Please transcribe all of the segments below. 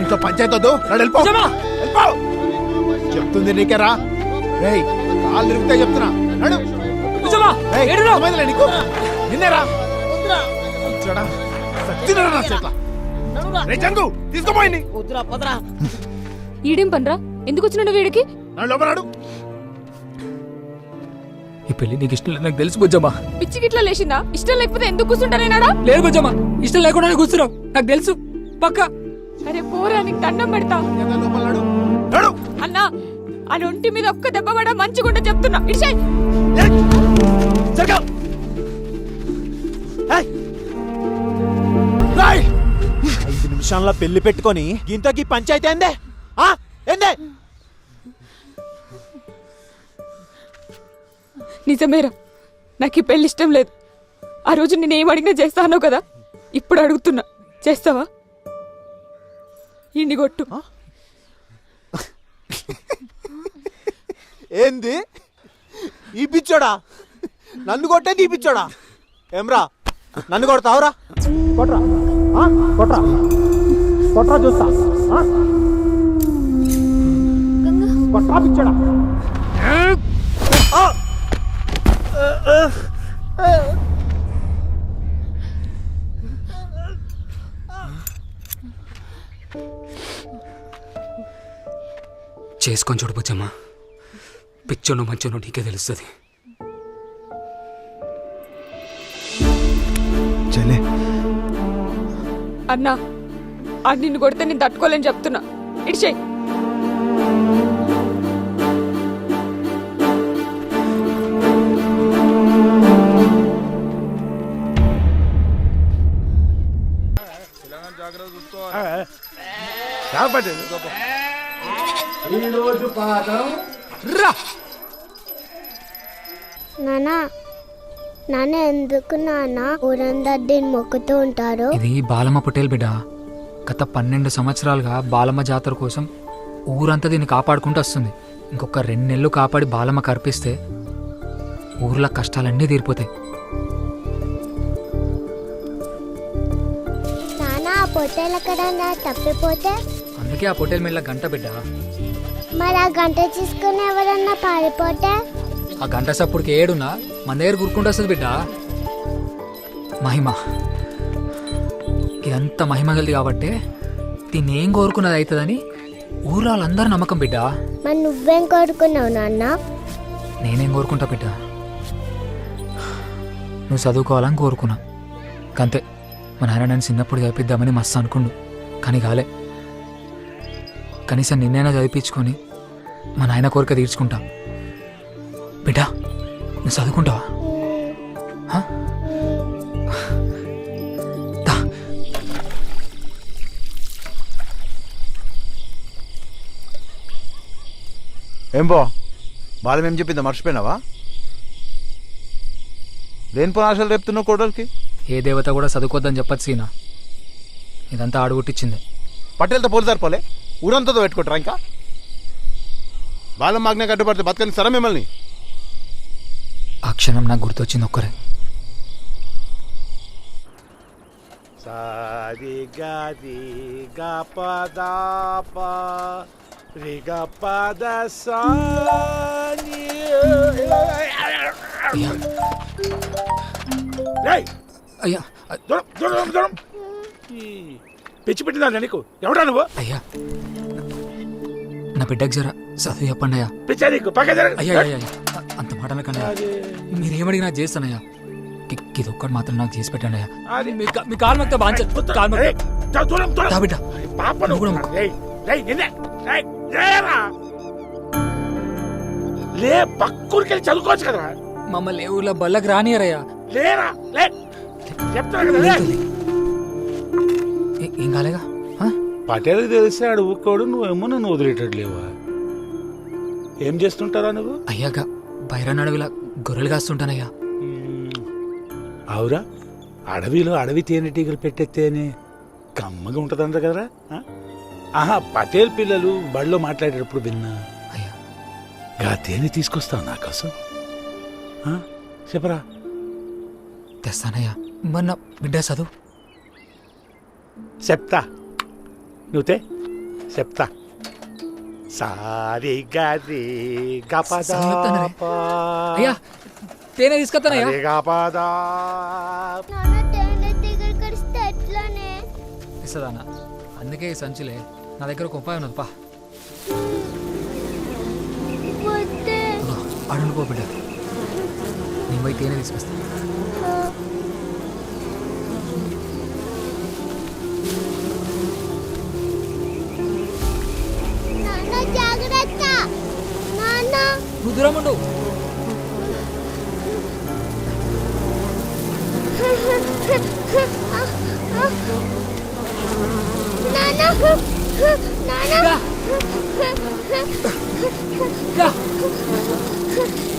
ఇంట్లో పంచాయతీ వద్దు. వెళ్ళిపో వెళ్ళిపో. చెప్తుంది నీకేరా. రేయ్ కాళ్ళు ఇరుగుతాయి చెప్తున్నా. నడు. రేయ్, అర్థమైందిలే నీకు. నిన్నేరా చూడా సత్తినరా నా చేట్ల. రేయ్ జంగు తీసుకోపోయింది. ఈడేం పనరా? ఎందుకు వచ్చినాడు వీడికి? నడు లోపల నడు. ఈ పెళ్లి నీకు ఇష్టం లేదు నాకు తెలుసు బుజ్జమ్మా. పిచ్చి గిట్లా లేచిందా? ఇష్టం లేకపోతే ఎందుకు కూర్చుంటానేనాడా? లేదు బుజ్జమ్మా, ఇష్టం లేకుండా కూర్చున్నావు నాకు తెలుసు పక్క. అరే పోరా, నీకు దండం పెడతా. లోపల నడు. నడు. అన్నా ఆ ఒంటి మీద ఒక్క దెబ్బ పడ మంచిగుంటే చెప్తున్నా. ఇడిషయ్. సరిగా 5 నిమిషాల్లో పెళ్లి పెట్టుకొని ఇంతకీ పంచాయతీ ఏందే? ఏందే? నిజమేరా, నాకు ఈ పెళ్లి ఇష్టం లేదు. ఆ రోజు నేనేం అడిగినా చేస్తాను కదా, ఇప్పుడు అడుగుతున్నా, చేస్తావా? ఇండి కొట్టు. ఏంది ఈ పిచ్చోడా? నన్ను కొట్టేది ఈ పిచ్చోడా? ఏమ్రా నన్ను కొడతావురా? కొట్రా కొట్రా కొట్రా చూస్తా. కొట్రా పిచ్చోడా. చేసుకొని చూడు బుజ్జమ్మా, పిచ్చోనో మంచోనో నీకే తెలుస్తుంది. అన్నా అది నిన్ను కొడితే నేను తట్టుకోలేని చెప్తున్నా. ఇడిషయ్. నాన్న ఎందుకు నాన్న ఊరందరు దీన్ని మొక్కుతూ ఉంటారు? ఇది బాలమ్మ పటేల్ బిడ్డ. గత 12 సంవత్సరాలుగా బాలమ్మ జాతర కోసం ఊరంతా దీన్ని కాపాడుకుంటూ వస్తుంది. ఇంకొక 2 నెలలు కాపాడి బాలమ్మ కర్పిస్తే ఊర్లో కష్టాలన్నీ తీరిపోతాయి. నాన్న ఆ పొట్టేలు ఎక్కడన్నా తప్పిపోతే? అందుకే ఆ పొటేల్ మెల్ల గంట బిడ్డ. మరి ఆ గంట తీసుకుని ఎవరన్నా పారిపోతే? ఆ గంట సప్పుడుకి ఏడున్నా మన దగ్గర గుర్కుంటూ వస్తుంది బిడ్డ. మహిమ ఇదంతా మహిమ గలది కాబట్టి దీన్ని ఏం కోరుకున్నది అవుతుందని ఊర్లో వాళ్ళందరూ నమ్మకం బిడ్డ. మరి నువ్వేం కోరుకున్నావు నాన్న? నేనేం కోరుకుంటా బిడ్డ, నువ్వు చదువుకోవాలని కోరుకున్నా అంతే. మా నాయన నన్ను చిన్నప్పుడు చదివిద్దామని మస్తు అనుకుండు, కానీ కాలే. కనీసం నిన్నైనా చదివించుకొని మా నాయన కోరిక తీర్చుకుంటా. బిడ్డ నువ్వు చదువుకుంటావా? ఏం బో బాలం ఏం చెప్పిందా మర్చిపోయినావా? దేని పని ఆశలు రేపుతున్నావు కోడలికి? ఏ దేవత కూడా చదువుకోద్దని చెప్పచ్చు సీనా. ఇదంతా ఆడుగుట్టించింది. పట్టేలతో పోలు సరిపోలే, ఊరంతా పెట్టుకుంటారా? ఇంకా బాలం మాగ్నే కట్టుబడితే బతకని సరే మిమ్మల్ని. ఆ క్షణం నాకు గుర్తొచ్చింది ఒక్కరే. అయ్యా పిచ్చి పెట్టిందా నీకు? ఎవడా నువ్వు? అయ్యా నా బిడ్డకు జర చదువు చెప్పండి అయ్యా. పిచ్చా నీకు? అయ్యా అయ్యా అంత మాటల కన్నా మీరేమడిగి నాకు చేస్తానయ్యా. ఇది ఒక్కటి మాత్రం నాకు చేసి పెట్టండి అయ్యా. మీ కాలు మొక్తా బాగా బిడ్డ. లే పక్కూరికెళ్ళి చదువుకోవచ్చు కదా. మమ్మల్ని ఏ ఊర్లో బల్లకి రానియరయ్యా. లేరా లే చెప్తా కదా. ఏం కాలేగా? పటేల్ తెలిస్తే ఆడు ఊక్కోడు, నువ్వేమో నన్ను వదిలేటట్లేవా? ఏం చేస్తుంటారా నువ్వు? అయ్యాక బైరాన్ అడవిలా గొర్రెలు కాస్తుంటానయ్యా. అవురా, అడవిలో అడవి తేనెటీగలు పెట్టేస్తేనే కమ్మగా ఉంటుందంట కదరా. ఆహా, పటేల్ పిల్లలు బడిలో మాట్లాడేటప్పుడు విన్నా. అయ్యా గా తేనె తీసుకొస్తావు నా కోసం? చెప్పరా. తెస్తానయ్యా. మొన్న బిడ్డ చదువు చెప్తా. నువ్వుతే చెప్తా సారీ గరి సంగతనరే. అయ్యా తేనె తీసుకొస్తానయ్యా. గపదా నాన్న తేనె తీగలు కరిస్తే ఎట్లానే? ఇస్తుందన్న, అందుకే ఈ సంచులే. నా దగ్గర ఒక ఉపాయం ఉన్నది, పా. వద్దే. అడుగు పో బిడ్డ, నేను పోయి తేనె తీసుకొస్తా. నాన్న జాగ్రత్త. నాన్న నువ్వు దూరం ఉండు. నాన్న నాన్న దా. దా.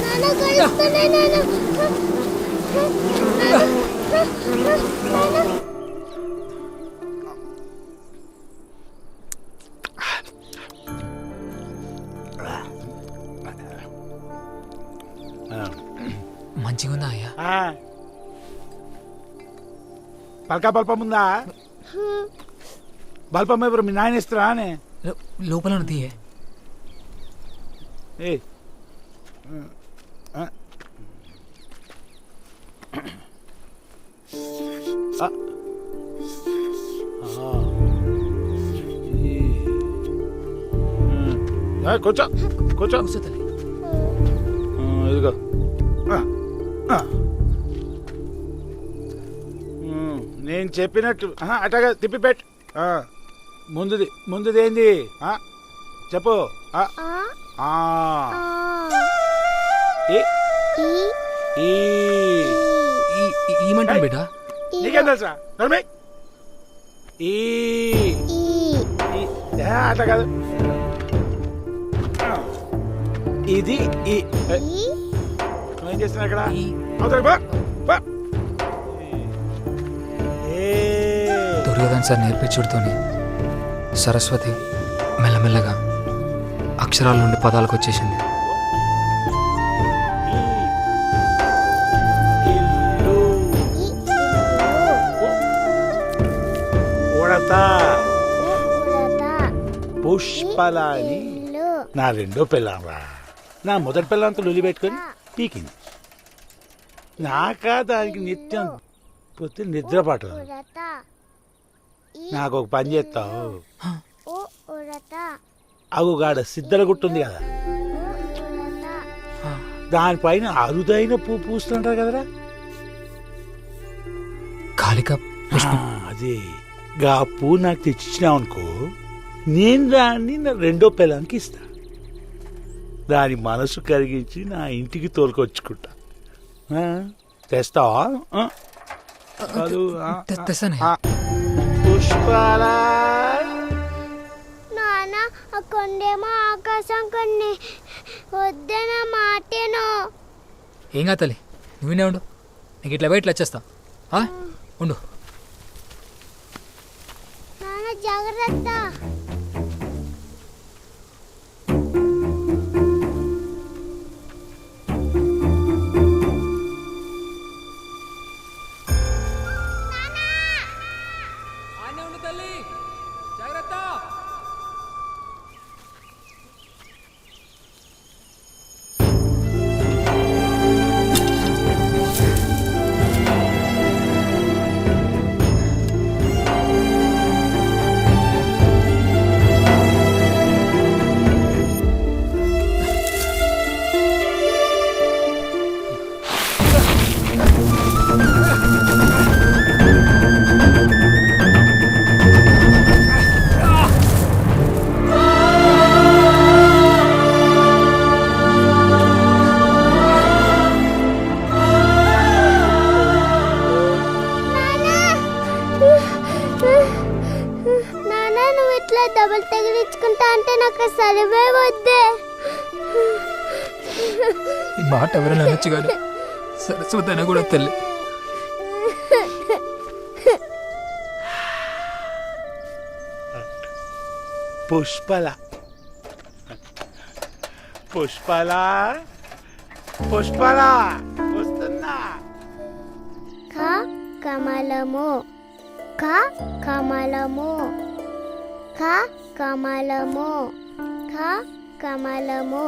నాన్న కలుస్తానే నాన్న. నాన్న మంచిగా ఉందా అయ్యా? పలకా బల్పం ఉందా? బల్పం ఎవరు మీ నాయన ఇస్తారా అనే? లోపల ఉన్న తీయే. ఏ కూర్చో కూర్చో. కూర్చో తల్లి. ఇదిగో నేను చెప్పినట్టు అట్టగా తిప్పిపెట్టు. ముందుది ఏంది చెప్పు. ఏమంటాను బిడ్డ? నీకేం తెలుసా? అట్లా కాదు, ఇది నువ్వేం చేస్తున్నా ఇక్కడ? దుర్యోధన్ సార్ నేర్పించుడుతోని సరస్వతి మెల్లమెల్లగా అక్షరాల నుండి పదాలకు వచ్చేసింది. పుష్పలాని నా రెండో పిల్లం రా. నా మొదటి పిల్లంతా లొల్లి పెట్టుకొని పీకింది. నాకా దానికి నిత్యం పొద్దు నిద్ర పట్టదు. నాకు ఒక పని చేస్తావు. అగుగాడ సిద్ధల గుట్టుంది కదా, దానిపైన అరుదైన పువ్వు పూస్తుంటారు కదరా, కాళిక పుష్పం. అదే గా పువ్వు నాకు తెచ్చిచ్చినావు అనుకో, నేను దాన్ని నా రెండో పిల్లానికి ఇస్తా. దాని మనసు కరిగించి నా ఇంటికి తోలుకొచ్చుకుంటా. తెస్తావా? పుష్పాల నాన్న ఆ కొండేమో ఆకాశం కొన్ని వద్దన మాటేనో. ఏం కాదు తల్లి, నువ్వునే ఉండు. నీకు ఇట్లా బయట వచ్చేస్తా. ఉండు. నాన్న జాగ్రత్త. డబుల్ తగిలించుకుంటా అంటే నాకు సరివే వద్దే. ఈ మాట ఎవరైనా అనొచ్చు కానీ సరస్వతి అయినా కూడా తల్లి. పుష్పల పుష్పల పుష్పల వస్తున్నా. కమలము కమలము క కమలము క కమలము